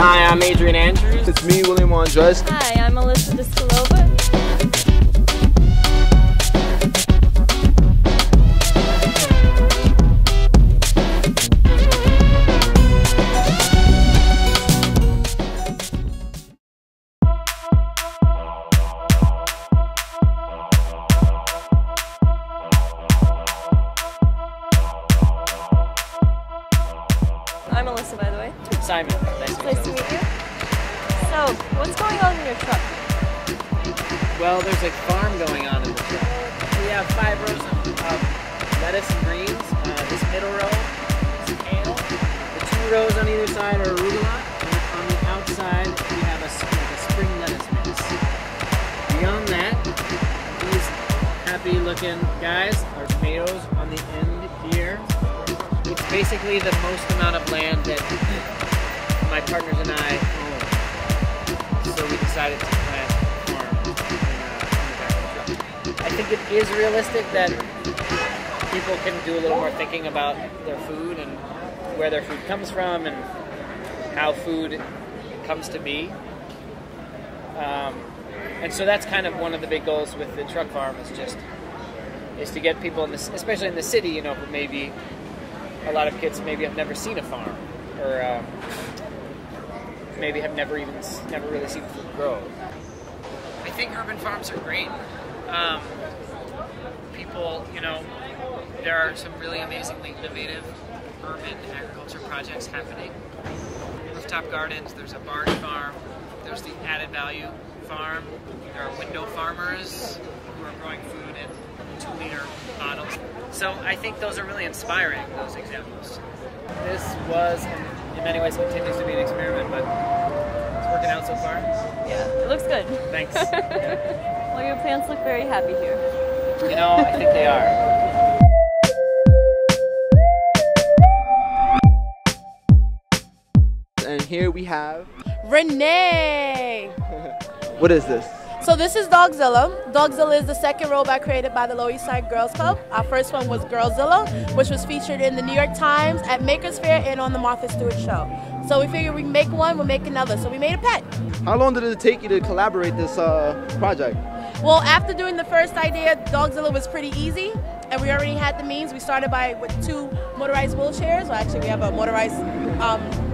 Hi, I'm Adrian Andrews. It's me, William Andres. Hi, I'm Alyssa Distilova. I'm Alyssa, by the way. Simon. Nice to meet you. So, what's going on in your truck? Well, there's a farm going on in the truck. We have 5 rows of lettuce and greens. This middle row is kale. The 2 rows on either side are arugula. And on the outside, we have a spring lettuce mix. Beyond that, these happy-looking guys are tomatoes on the end here. It's basically the most amount of land that my partners and I own. So we decided to plant a farm in the back of the truck. I think it is realistic that people can do a little more thinking about their food and where their food comes from and how food comes to be. And so that's kind of one of the big goals with the truck farm is to get people in this, especially in the city, you know, who maybe a lot of kids maybe have never seen a farm or maybe have never really seen food grow. I think urban farms are great. People, you know, there are some really amazingly innovative urban agriculture projects happening. Rooftop gardens, there's a barn farm, there's the added value farm, there are window farmers who are growing food in 2-liter bottles. So I think those are really inspiring, those examples. This was, and in many ways continues to be an experiment, but it's working out so far. Yeah, it looks good. Thanks. Well, your plants look very happy here. You know, I think they are. And here we have... Renee! What is this? So this is Dogzilla. Dogzilla is the second robot created by the Lower East Side Girls Club. Our first one was Girlzilla, which was featured in the New York Times, at Makers Fair, and on the Martha Stewart Show. So we figured we can make one, we'll make another. So we made a pet. How long did it take you to collaborate this project? Well, after doing the first idea, Dogzilla was pretty easy, and we already had the means. We started with 2 motorized wheelchairs. Well, actually, we have a motorized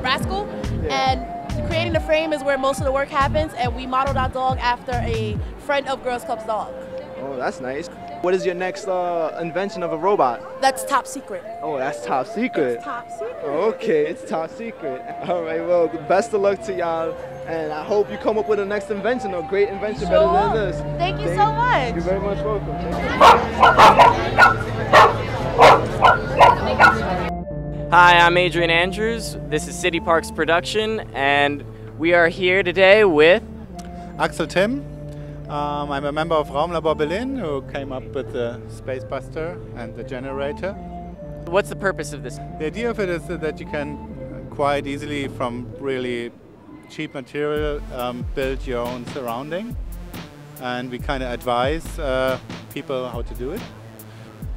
rascal. Yeah. And creating the frame is where most of the work happens, and we modeled our dog after a friend of Girls Club's dog. Oh, that's nice. What is your next invention of a robot? That's top secret. Oh, that's top secret. It's top secret. Okay, it's top secret. All right, well, best of luck to y'all, and I hope you come up with a next invention, a great invention better than this. Thank you so much. You're very much welcome. Hi, I'm Adrian Andrews. This is City Parks Production, and we are here today with Axel Tim. I'm a member of Raumlabor Berlin who came up with the Space Buster and the generator. What's the purpose of this? The idea of it is that you can quite easily, from really cheap material, build your own surrounding, and we kind of advise people how to do it.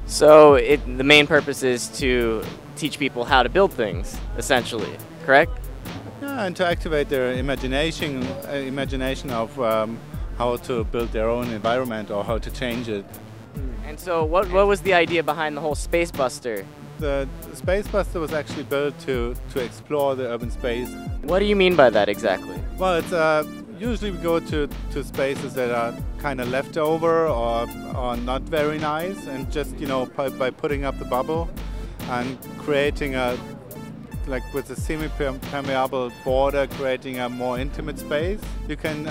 So the main purpose is to teach people how to build things, essentially, correct? Yeah, and to activate their imagination of how to build their own environment or how to change it. And so what was the idea behind the whole Space Buster? The Space Buster was actually built to explore the urban space. What do you mean by that exactly? Well, it's usually we go to spaces that are kind of leftover or not very nice, and just, you know, by putting up the bubble and creating like with a semi-permeable border, creating a more intimate space. You can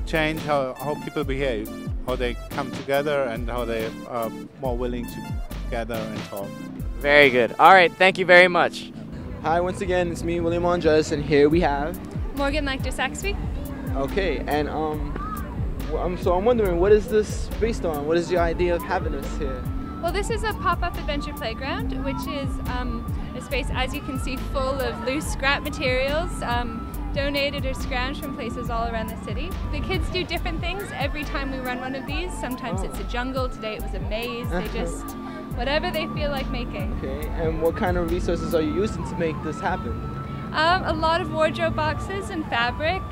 change how people behave, how they come together, and how they are more willing to gather and talk. Very good. All right, thank you very much. Hi, once again, it's me, William Andres, and here we have Morgan Magda-Saxby. Okay, and so I'm wondering, what is this based on? What is your idea of having this here? Well, this is a pop-up adventure playground, which is a space, as you can see, full of loose scrap materials, donated or scrounged from places all around the city. The kids do different things every time we run one of these. Sometimes it's a jungle, today it was a maze. They just, whatever they feel like making. Okay, and what kind of resources are you using to make this happen? A lot of wardrobe boxes and fabric.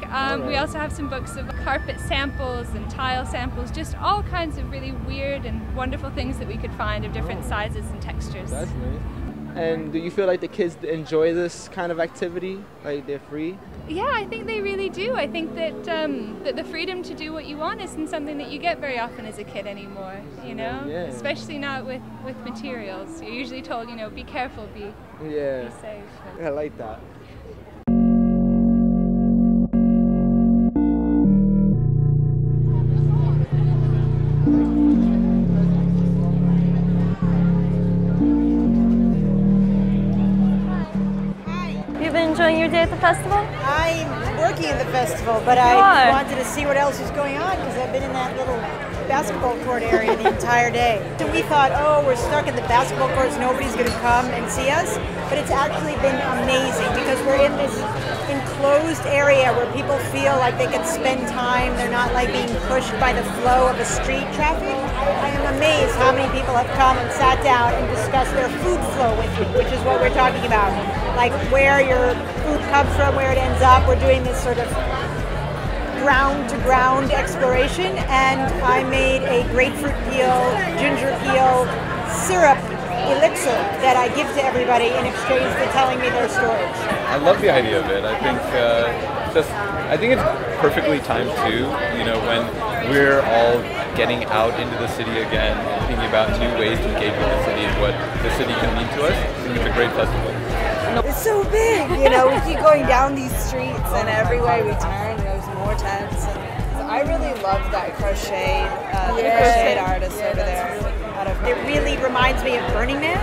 We also have some books of carpet samples and tile samples, just all kinds of really weird and wonderful things that we could find of different sizes and textures. That's nice. And do you feel like the kids enjoy this kind of activity? Like they're free? Yeah, I think they really do. I think that that the freedom to do what you want isn't something that you get very often as a kid anymore, you know? Yeah. Especially not with materials. You're usually told, you know, be careful, be safe. I like that. You've been enjoying your day at the festival? I'm working at the festival, but I wanted to see what else was going on because I've been in that little basketball court area the entire day. So we thought, oh, we're stuck in the basketball courts, nobody's going to come and see us. But it's actually been amazing because we're in this enclosed area where people feel like they can spend time. They're not like being pushed by the flow of the street traffic. I am amazed how many people have come and sat down and discussed their food flow with me, which is what we're talking about. Like where your food comes from, where it ends up. We're doing this sort of ground-to-ground exploration, and I made a grapefruit peel, ginger peel, syrup elixir that I give to everybody in exchange for telling me their stories. I love the idea of it. I think it's perfectly timed too. You know, when we're all getting out into the city again and thinking about new ways to engage with the city and what the city can mean to us. I think it's a great festival. It's so big, you know. We keep going down these streets, and every way we turn, there's more tents. So I really love that crocheted artist over there. It really reminds me of Burning Man.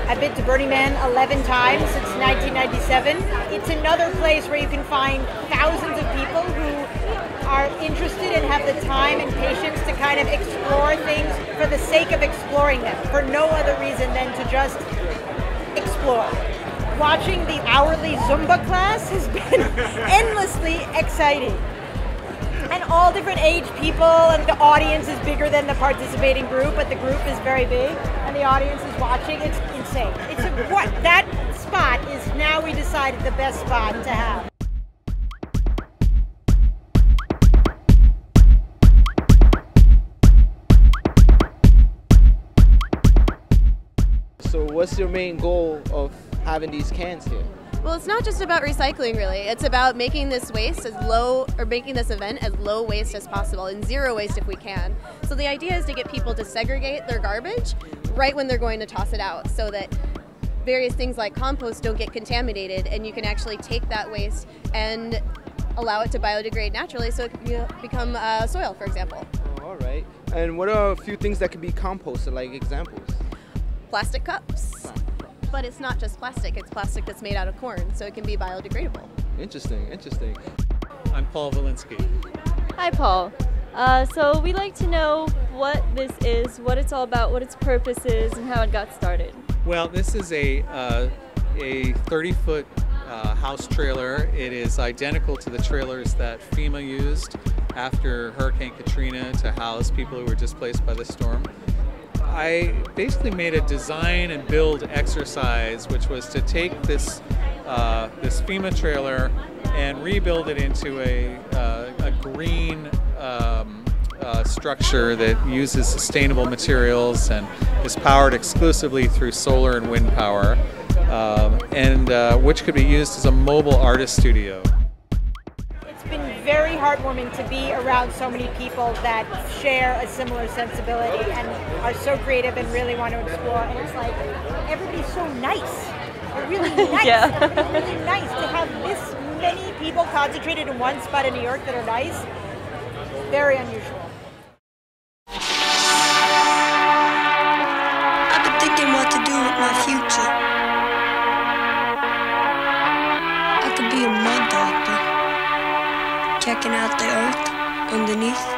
I've been to Burning Man 11 times since 1997. It's another place where you can find thousands of people who are interested and have the time and patience to kind of explore things for the sake of exploring them, for no other reason than to just explore. Watching the hourly Zumba class has been endlessly exciting. And all different age people, and the audience is bigger than the participating group, but the group is very big, and the audience is watching. It's insane. That spot is now we decided the best spot to have. So what's your main goal of having these cans here? Well, it's not just about recycling, really. It's about making this waste as low, or making this event as low waste as possible, and zero waste if we can. So the idea is to get people to segregate their garbage right when they're going to toss it out, so that various things like compost don't get contaminated, and you can actually take that waste and allow it to biodegrade naturally, so it can become soil, for example. Oh, all right. And what are a few things that can be composted, like examples? Plastic cups. But it's not just plastic, it's plastic that's made out of corn, so it can be biodegradable. Interesting, interesting. I'm Paul Valinsky. Hi, Paul. So we'd like to know what this is, what it's all about, what its purpose is, and how it got started. Well, this is a 30-foot house trailer. It is identical to the trailers that FEMA used after Hurricane Katrina to house people who were displaced by the storm. I basically made a design and build exercise, which was to take this FEMA trailer and rebuild it into a green structure that uses sustainable materials and is powered exclusively through solar and wind power, and which could be used as a mobile artist studio. It's been very heartwarming to be around so many people that share a similar sensibility and are so creative and really want to explore. And it's like, everybody's so nice. They're really nice. Yeah. They're really nice to have this many people concentrated in one spot in New York that are nice. Very unusual. I've been thinking what to do with my future. I could be a mud doctor, checking out the earth underneath.